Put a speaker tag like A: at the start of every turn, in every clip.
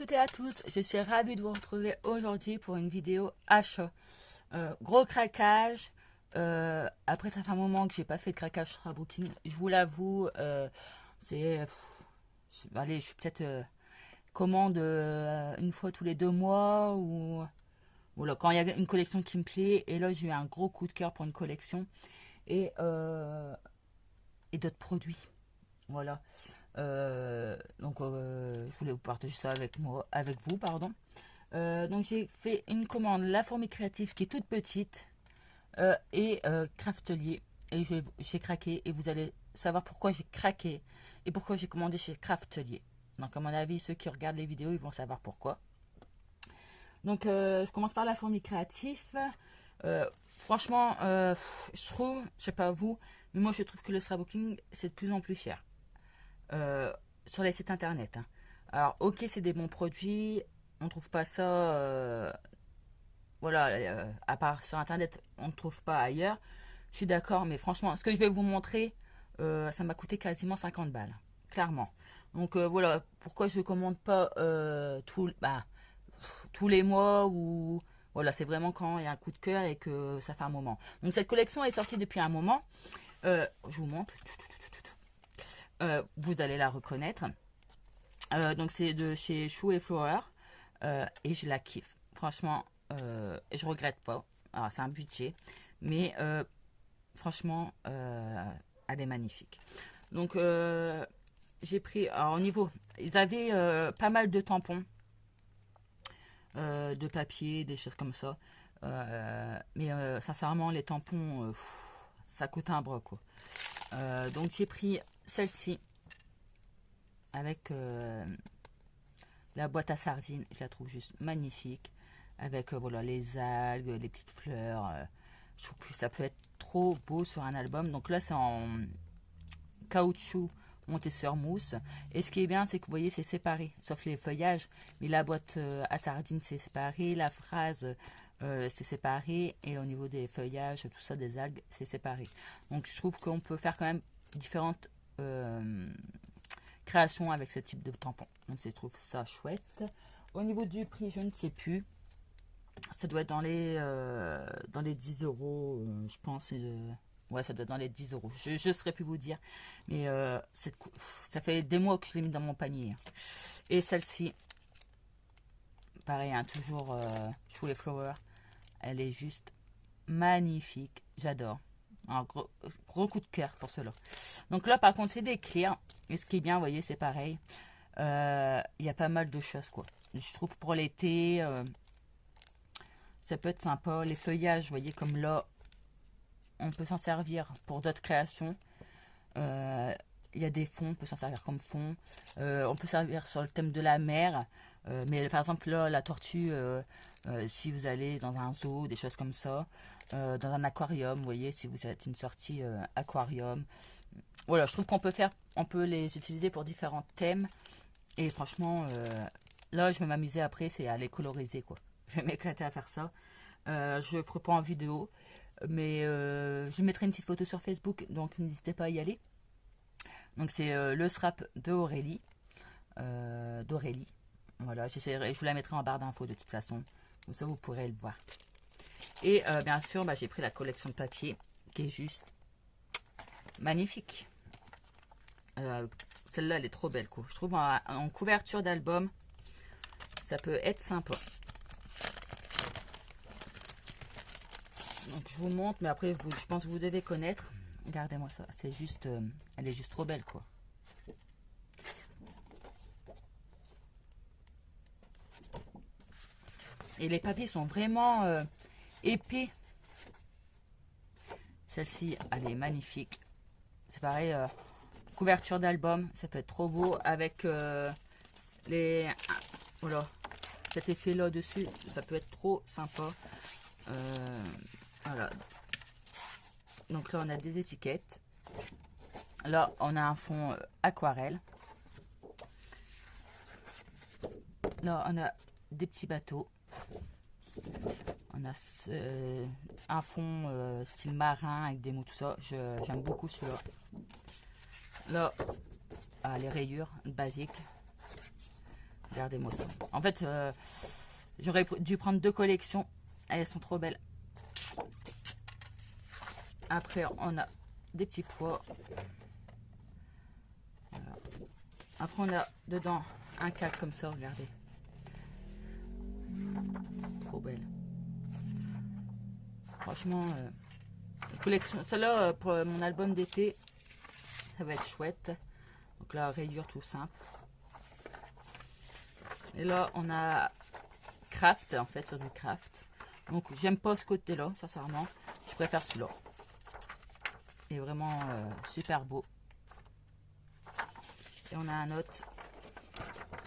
A: toutes et à tous, je suis ravie de vous retrouver aujourd'hui pour une vidéo achat. Gros craquage. Après, ça fait un moment que j'ai pas fait de craquage sur Booking. Je vous l'avoue, allez, je suis peut-être commande une fois tous les 2 mois ou voilà, quand il y a une collection qui me plaît. Et là, j'ai eu un gros coup de cœur pour une collection et, euh, et d'autres produits. Voilà. Je voulais vous partager ça avec vous, pardon. Donc j'ai fait une commande La Fourmi Créative qui est toute petite et Craftelier et j'ai craqué et vous allez savoir pourquoi j'ai craqué et pourquoi j'ai commandé chez Craftelier. Donc à mon avis ceux qui regardent les vidéos ils vont savoir pourquoi. Donc je commence par La Fourmi Créative. Franchement je trouve, je sais pas vous, mais moi je trouve que le scrapbooking c'est de plus en plus cher. Sur les sites internet. Hein. Alors, ok, c'est des bons produits, on trouve pas ça, voilà, à part sur internet, on ne trouve pas ailleurs. Je suis d'accord, mais franchement, ce que je vais vous montrer, ça m'a coûté quasiment 50 balles, clairement. Donc voilà, pourquoi je commande pas tous les mois ou voilà, c'est vraiment quand il y a un coup de cœur et que ça fait un moment. Donc cette collection est sortie depuis un moment. Je vous montre. Vous allez la reconnaître. Donc c'est de chez Chou et Flower et je la kiffe. Franchement, je regrette pas. Alors c'est un budget, mais franchement, elle est magnifique. Donc j'ai pris. Alors au niveau, ils avaient pas mal de tampons, de papier, des choses comme ça. Mais sincèrement, les tampons, ça coûte un bras quoi. Donc j'ai pris celle-ci avec la boîte à sardines. Je la trouve juste magnifique avec voilà les algues, les petites fleurs. Je trouve que ça peut être trop beau sur un album. Donc là c'est en caoutchouc monté sur mousse. Et ce qui est bien c'est que vous voyez c'est séparé, sauf les feuillages. Mais la boîte à sardines c'est séparé, la phrase c'est séparé et au niveau des feuillages, tout ça des algues c'est séparé. Donc je trouve qu'on peut faire quand même différentes création avec ce type de tampon. Donc je trouve ça chouette. Au niveau du prix, je ne sais plus. Ça doit être dans les 10 euros, je pense. Ouais, ça doit être dans les 10 euros. Je ne saurais plus vous dire. Mais ça fait des mois que je l'ai mis dans mon panier. Et celle-ci, pareil, hein, toujours Chou et Flower. Elle est juste magnifique. J'adore. Un gros coup de cœur pour cela. Donc là, par contre, c'est des clears. Et ce qui est bien, vous voyez, c'est pareil. Il y a pas mal de choses, quoi. Je trouve pour l'été, ça peut être sympa. Les feuillages, vous voyez, comme là, on peut s'en servir pour d'autres créations. Il y a des fonds, on peut s'en servir comme fond. On peut servir sur le thème de la mer. Mais par exemple, là, la tortue, si vous allez dans un zoo, des choses comme ça. Dans un aquarium, vous voyez, si vous êtes une sortie aquarium. Voilà, je trouve on peut les utiliser pour différents thèmes. Et franchement, là, je vais m'amuser après, c'est à les coloriser, quoi. Je vais m'éclater à faire ça. Je ne ferai pas en vidéo, mais je mettrai une petite photo sur Facebook, donc n'hésitez pas à y aller. Donc c'est le strap de Aurélie. Voilà, je vous la mettrai en barre d'infos de toute façon. Comme ça, vous pourrez le voir. Et bien sûr, j'ai pris la collection de papier qui est juste magnifique. Celle-là, elle est trop belle, quoi. Je trouve en couverture d'album, ça peut être sympa. Donc, je vous montre, mais après, je pense que vous devez connaître. Regardez-moi ça. C'est juste, elle est juste trop belle, quoi. Et les papiers sont vraiment épais. Celle-ci, elle est magnifique. C'est pareil, couverture d'album, ça peut être trop beau avec voilà, cet effet là dessus, ça peut être trop sympa. Voilà. Donc là, on a des étiquettes. Là, on a un fond aquarelle. Là, on a des petits bateaux. On a un fond style marin avec des mots, tout ça. J'aime beaucoup celui-là. Là, les rayures basiques. Regardez-moi ça. En fait, j'aurais dû prendre 2 collections. Elles sont trop belles. Après, on a des petits pois. Voilà. Après, on a dedans un cac comme ça, regardez. Trop belle. Franchement, collection. Celle-là, pour mon album d'été, ça va être chouette. Donc là, rayure tout simple. Et là, on a craft, en fait, sur du craft. Donc, j'aime pas ce côté-là, sincèrement. Je préfère celui-là. Il est vraiment super beau. Et on a un autre,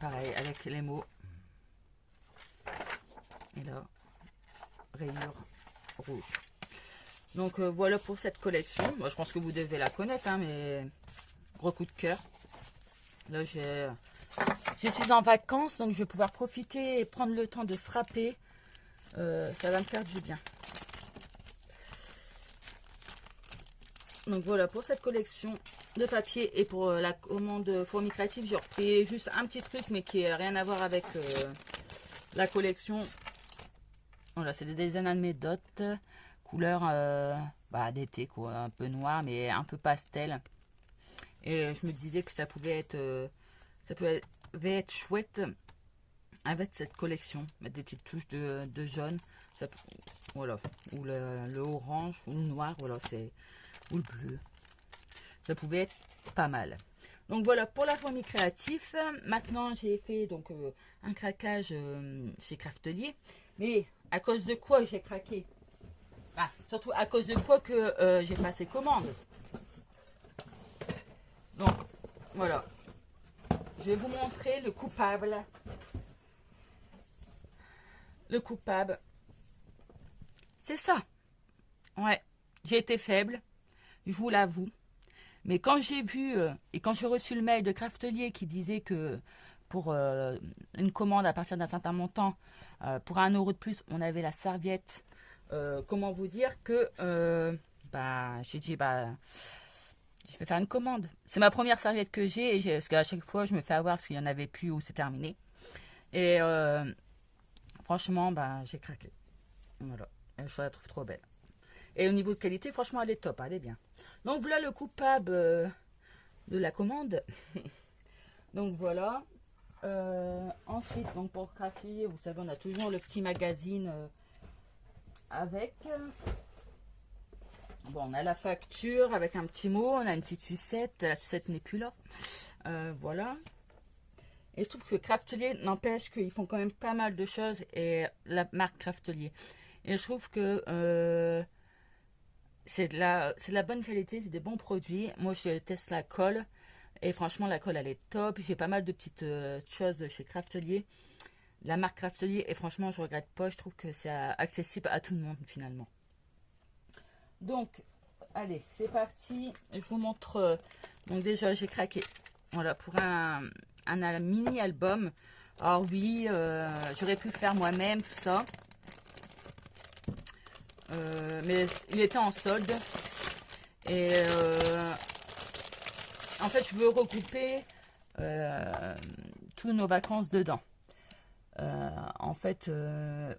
A: pareil, avec les mots. Et là, rayure rouge. Donc, voilà pour cette collection. Moi, je pense que vous devez la connaître, hein, mais gros coup de cœur. Là, je suis en vacances, donc je vais pouvoir profiter et prendre le temps de se râper. Ça va me faire du bien. Donc voilà pour cette collection de papier. Et pour la commande Fourmis Créatives, j'ai repris juste un petit truc, mais qui n'a rien à voir avec la collection. Voilà, c'est des designs de mes dots. Couleur d'été, quoi. Un peu noir, mais un peu pastel. Et je me disais que ça pouvait être chouette avec cette collection. Mettre des petites touches de jaune. Ça, voilà. Ou le orange, ou le noir, voilà, ou le bleu. Ça pouvait être pas mal. Donc voilà pour la Fourmi Créatif. Maintenant, j'ai fait donc un craquage chez Craftelier. Mais à cause de quoi j'ai craqué? Surtout à cause de quoi que j'ai passé commande. Donc, voilà. Je vais vous montrer le coupable. Le coupable, c'est ça. Ouais, j'ai été faible, je vous l'avoue. Mais quand j'ai vu et quand j'ai reçu le mail de Craftelier qui disait que pour une commande à partir d'un certain montant, pour 1 € de plus, on avait la serviette. Comment vous dire que j'ai dit je vais faire une commande. C'est ma première serviette que j'ai, parce qu'à chaque fois je me fais avoir s'il y en avait plus ou c'est terminé. Et franchement, j'ai craqué. Voilà, je la trouve trop belle. Et au niveau de qualité, franchement, elle est top, elle est bien. Donc voilà le coupable de la commande. Donc voilà. Ensuite, donc pour Craftelier, vous savez, on a toujours le petit magazine avec. Bon, on a la facture avec un petit mot, on a une petite sucette. La sucette n'est plus là. Voilà. Et je trouve que Craftelier n'empêche qu'ils font quand même pas mal de choses. Et la marque Craftelier. Et je trouve que c'est de la bonne qualité, c'est des bons produits. Moi, je teste la colle. Et franchement, la colle, elle est top. J'ai pas mal de petites choses chez Craftelier. La marque Craftelier. Et franchement, je regrette pas. Je trouve que c'est accessible à tout le monde, finalement. Donc, allez, c'est parti. Je vous montre. Donc déjà, j'ai craqué. Voilà, pour un mini album. Alors oui, j'aurais pu le faire moi-même, tout ça. Mais il était en solde. Et en fait, je veux regrouper toutes nos vacances dedans. En fait,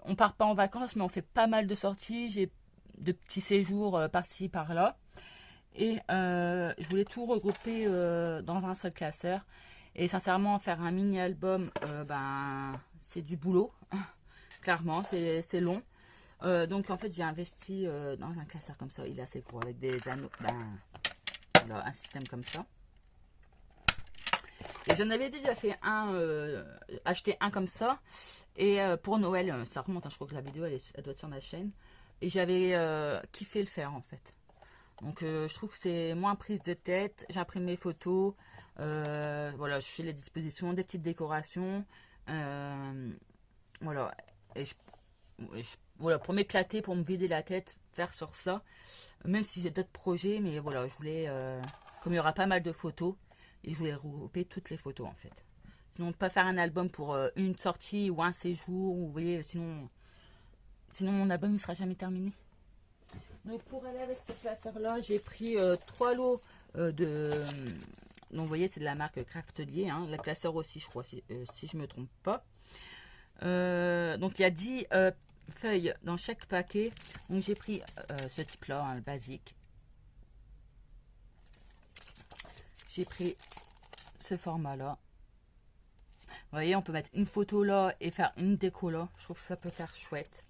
A: on part pas en vacances, mais on fait pas mal de sorties. J'ai de petits séjours par-ci, par-là. Et je voulais tout regrouper dans un seul classeur. Et sincèrement, faire un mini-album, c'est du boulot. Clairement, c'est long. Donc, en fait, j'ai investi dans un classeur comme ça. Il est assez gros, avec des anneaux. Voilà, un système comme ça. Et j'en avais déjà fait acheté un comme ça. Et pour Noël, ça remonte, hein, je crois que la vidéo, elle doit être sur ma chaîne. Et j'avais kiffé le faire, en fait. Donc, je trouve que c'est moins prise de tête. J'imprime mes photos. Voilà, je fais les dispositions, des petites décorations. Voilà. Et voilà, pour m'éclater, pour me vider la tête, faire sur ça. Même si j'ai d'autres projets, mais voilà, je voulais, comme il y aura pas mal de photos, et je voulais regrouper toutes les photos, en fait. Sinon, pas faire un album pour une sortie ou un séjour, vous voyez, sinon mon album ne sera jamais terminé. Donc pour aller avec ce classeur là, j'ai pris 3 lots de Donc, vous voyez, c'est de la marque Craftelier. Hein. La classeur aussi, je crois, si je me trompe pas. Donc, il y a 10 feuilles dans chaque paquet. Donc, j'ai pris ce type-là, hein, le basique. J'ai pris ce format-là. Vous voyez, on peut mettre une photo là et faire une déco là. Je trouve que ça peut faire chouette.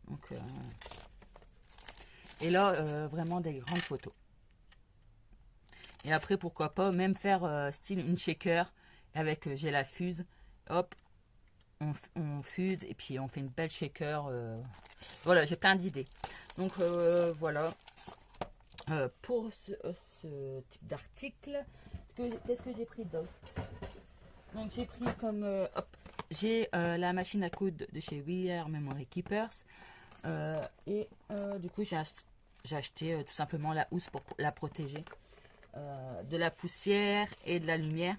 A: Donc, et là, vraiment des grandes photos. Et après, pourquoi pas, même faire style une shaker avec, j'ai la fuse. Hop, on fuse et puis on fait une belle shaker. Voilà, j'ai plein d'idées. Donc, voilà. Pour ce type d'article, qu'est-ce que j'ai pris d'autre? Donc, j'ai pris comme... hop, j'ai la machine à coudre de chez We Are Memory Keepers. Et du coup, j'ai acheté tout simplement la housse pour la protéger de la poussière et de la lumière.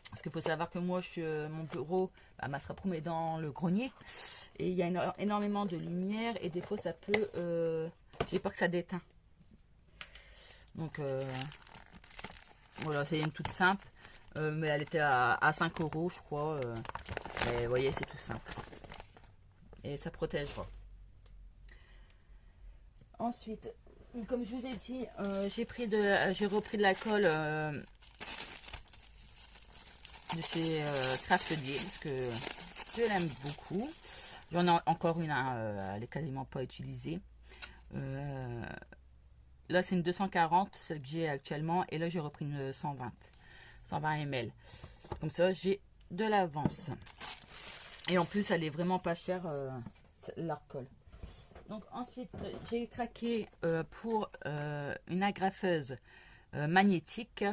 A: Parce qu'il faut savoir que moi, mon bureau, ma Straproom est dans le grenier. Et il y a énormément de lumière. Et des fois, ça peut... j'ai peur que ça déteint. Donc, voilà, c'est une toute simple. Mais elle était à 5 €, je crois. Mais vous voyez, c'est tout simple. Et ça protégera. Ensuite, comme je vous ai dit, j'ai repris de la colle de chez Craftelier parce que je l'aime beaucoup. J'en ai encore une, elle est quasiment pas utilisée. Là, c'est une 240, celle que j'ai actuellement, et là, j'ai repris une 120 ml. Comme ça, j'ai de l'avance. Et en plus, elle est vraiment pas chère, la colle. Donc ensuite, j'ai craqué pour une agrafeuse magnétique.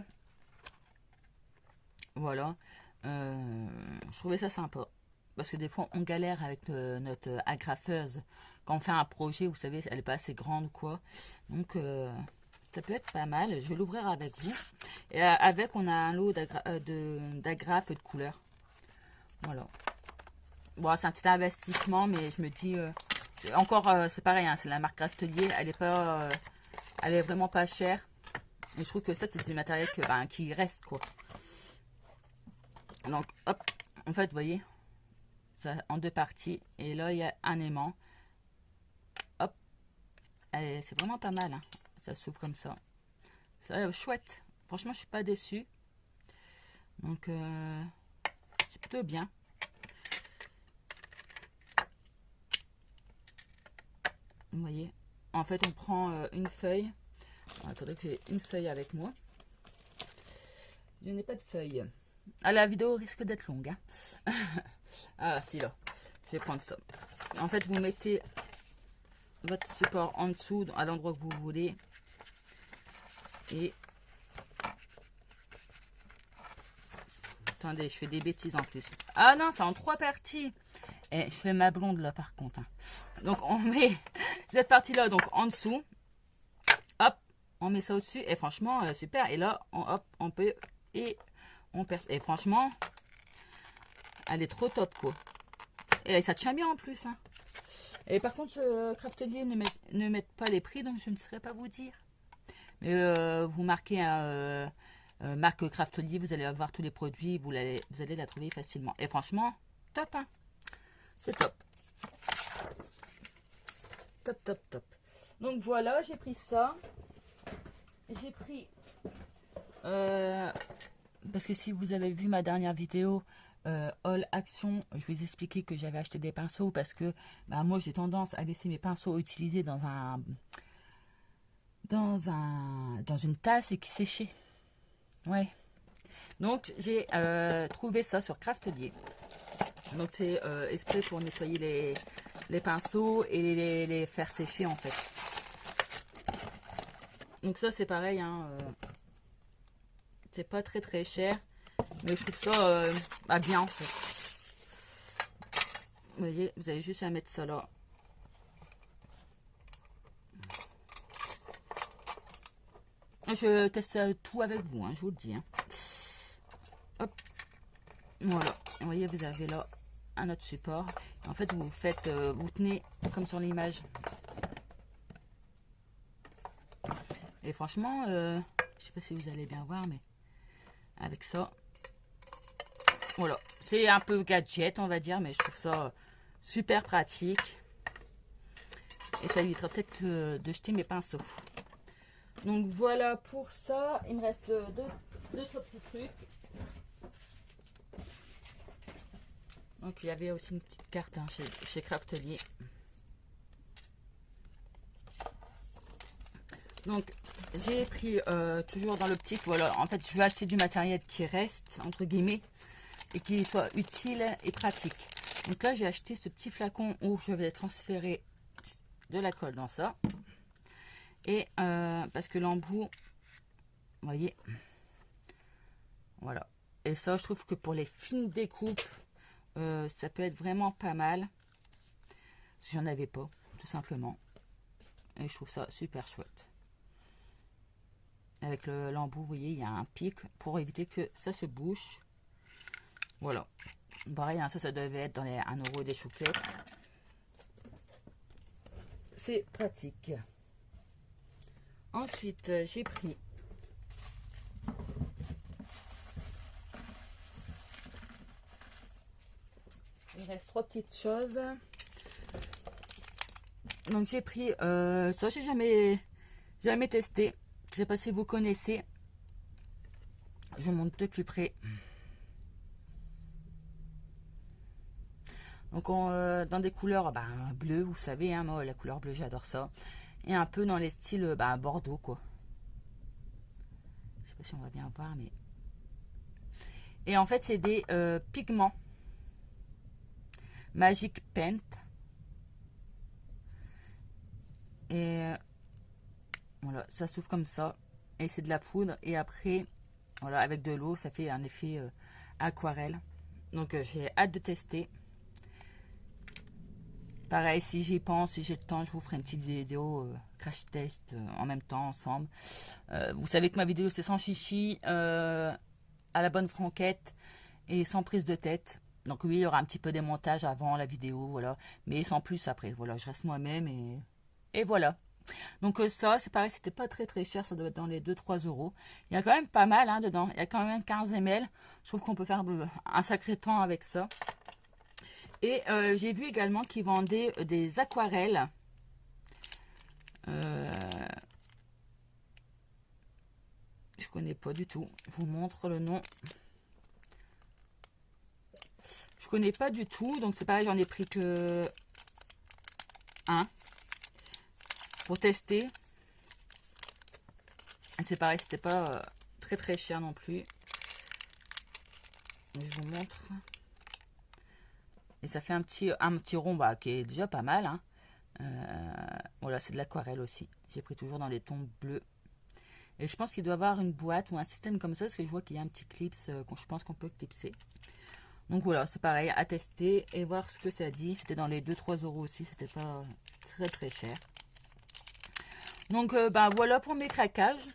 A: Voilà. Je trouvais ça sympa. Parce que des fois, on galère avec notre agrafeuse. Quand on fait un projet, vous savez, elle n'est pas assez grande, quoi. Donc, ça peut être pas mal. Je vais l'ouvrir avec vous. Et avec, on a un lot d'agrafes de couleurs. Voilà. Bon, c'est un petit investissement, mais je me dis... encore, c'est pareil, hein, c'est la marque Craftelier. Elle est vraiment pas chère. Et je trouve que ça, c'est du matériel qui reste, quoi. Donc, hop. En fait, vous voyez, ça en deux parties. Et là, il y a un aimant. Hop. C'est vraiment pas mal. Hein. Ça s'ouvre comme ça. C'est chouette. Franchement, je suis pas déçue. Donc, c'est plutôt bien. Vous voyez, en fait, on prend une feuille. Il faudrait que j'ai une feuille avec moi. Je n'ai pas de feuille. Ah, la vidéo risque d'être longue. Hein. Ah, si, là. Je vais prendre ça. En fait, vous mettez votre support en dessous, à l'endroit que vous voulez. Et... Attendez, je fais des bêtises en plus. Ah non, c'est en 3 parties. Et je fais ma blonde là, par contre. Hein. Donc, on met cette partie-là donc en dessous. Hop, on met ça au-dessus. Et franchement, super. Et là, hop, on peut... Et on perce. Et franchement, elle est trop top, quoi. Et ça tient bien en plus. Hein. Et par contre, Craftelier ne mettent pas les prix, donc je ne saurais pas vous dire. Mais vous marquez marque Craftelier, vous allez avoir tous les produits, vous allez la trouver facilement. Et franchement, top. Hein. C'est top. Top, top, top. Donc voilà, j'ai pris ça. J'ai pris... parce que si vous avez vu ma dernière vidéo All Action, je vais vous expliquer que j'avais acheté des pinceaux parce que moi j'ai tendance à laisser mes pinceaux utilisés dans une tasse et qui séchaient. Ouais. Donc j'ai trouvé ça sur Craftelier. Donc c'est exprès pour nettoyer les pinceaux et les faire sécher en fait. Donc ça c'est pareil, hein, c'est pas très très cher, mais je trouve ça bien en fait. Vous voyez, vous avez juste à mettre ça là. Je teste tout avec vous, hein, je vous le dis. Hein. Hop, voilà. Vous voyez, vous avez là un autre support. Et en fait, vous tenez comme sur l'image. Et franchement, je sais pas si vous allez bien voir, mais avec ça. Voilà, c'est un peu gadget on va dire, mais je trouve ça super pratique. Et ça évitera peut-être de jeter mes pinceaux. Donc voilà pour ça. Il me reste deux trois petits trucs. Donc il y avait aussi une petite carte hein, chez Craftelier. Donc j'ai pris toujours dans l'optique, voilà, en fait je veux acheter du matériel qui reste, entre guillemets, et qui soit utile et pratique. Donc là j'ai acheté ce petit flacon où je vais transférer de la colle dans ça. Et parce que l'embout, vous voyez, voilà. Et ça je trouve que pour les fines découpes, ça peut être vraiment pas mal. Si j'en avais pas, tout simplement. Et je trouve ça super chouette. Avec l'embout, vous voyez, il y a un pic pour éviter que ça se bouche. Voilà. Pareil, hein, ça devait être dans les 1 € des chouquettes. C'est pratique. Ensuite, j'ai pris il reste 3 petites choses. Donc j'ai pris ça, j'ai jamais testé. Je sais pas si vous connaissez. Je vous montre de plus près. Donc dans des couleurs bleues, vous savez, hein, moi la couleur bleue j'adore ça. Et un peu dans les styles Bordeaux quoi. Je sais pas si on va bien voir mais. Et en fait c'est des pigments Magic Paint. Et voilà, ça s'ouvre comme ça. Et c'est de la poudre. Et après, voilà, avec de l'eau, ça fait un effet aquarelle. Donc j'ai hâte de tester. Pareil, si j'y pense, si j'ai le temps, je vous ferai une petite vidéo crash test en même temps, ensemble. Vous savez que ma vidéo, c'est sans chichi, à la bonne franquette et sans prise de tête. Donc oui, il y aura un petit peu des montages avant la vidéo, voilà. Mais sans plus après, voilà, je reste moi-même et voilà. Donc ça, c'est pareil, c'était pas très cher, ça doit être dans les 2-3 €. Il y a quand même pas mal hein, dedans, il y a quand même 15 ml. Je trouve qu'on peut faire un sacré temps avec ça. Et j'ai vu également qu'ils vendaient des aquarelles. Je connais pas du tout. Je vous montre le nom. Je connais pas du tout. Donc c'est pareil, j'en ai pris que un pour tester. C'est pareil, c'était pas très cher non plus. Je vous montre. Et ça fait un petit rond qui est déjà pas mal. Hein. Voilà, c'est de l'aquarelle aussi. J'ai pris toujours dans les tons bleus. Et je pense qu'il doit y avoir une boîte ou un système comme ça. Parce que je vois qu'il y a un petit clip je pense qu'on peut clipser. Donc voilà, c'est pareil, à tester et voir ce que ça dit. C'était dans les 2-3 € aussi. C'était pas très cher. Donc voilà pour mes craquages.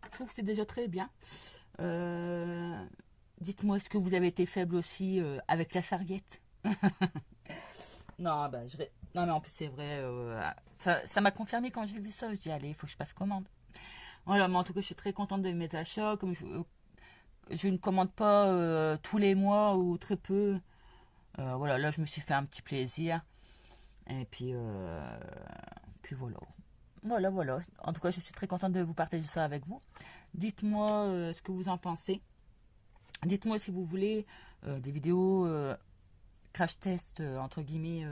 A: Je trouve que c'est déjà très bien. Dites-moi, est-ce que vous avez été faible aussi avec la sarriette? Non, non, mais en plus, c'est vrai. Ça m'a confirmé quand j'ai vu ça. Je dis, allez, il faut que je passe commande. Voilà, mais en tout cas, je suis très contente de mes achats. Comme je ne commande pas tous les mois ou très peu. Voilà, là, je me suis fait un petit plaisir. Et puis voilà. Voilà. En tout cas, je suis très contente de vous partager ça avec vous. Dites-moi ce que vous en pensez. Dites-moi si vous voulez des vidéos crash test entre guillemets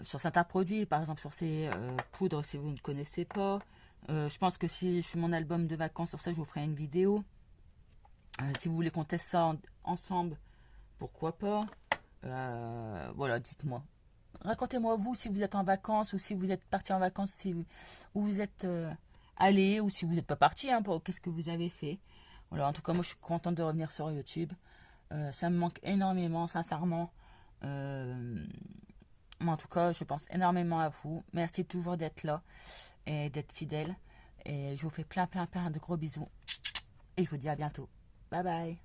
A: sur certains produits, par exemple sur ces poudres si vous ne connaissez pas. Je pense que si je fais mon album de vacances sur ça, je vous ferai une vidéo. Si vous voulez qu'on teste ça ensemble, pourquoi pas. Voilà, dites-moi. Racontez-moi vous si vous êtes en vacances ou si vous êtes parti en vacances, où vous êtes allé ou si vous n'êtes pas parti. Hein, qu'est-ce que vous avez fait. Voilà, en tout cas, moi je suis contente de revenir sur YouTube. Ça me manque énormément, sincèrement. Mais en tout cas, je pense énormément à vous. Merci toujours d'être là et d'être fidèle. Et je vous fais plein de gros bisous. Et je vous dis à bientôt. Bye bye.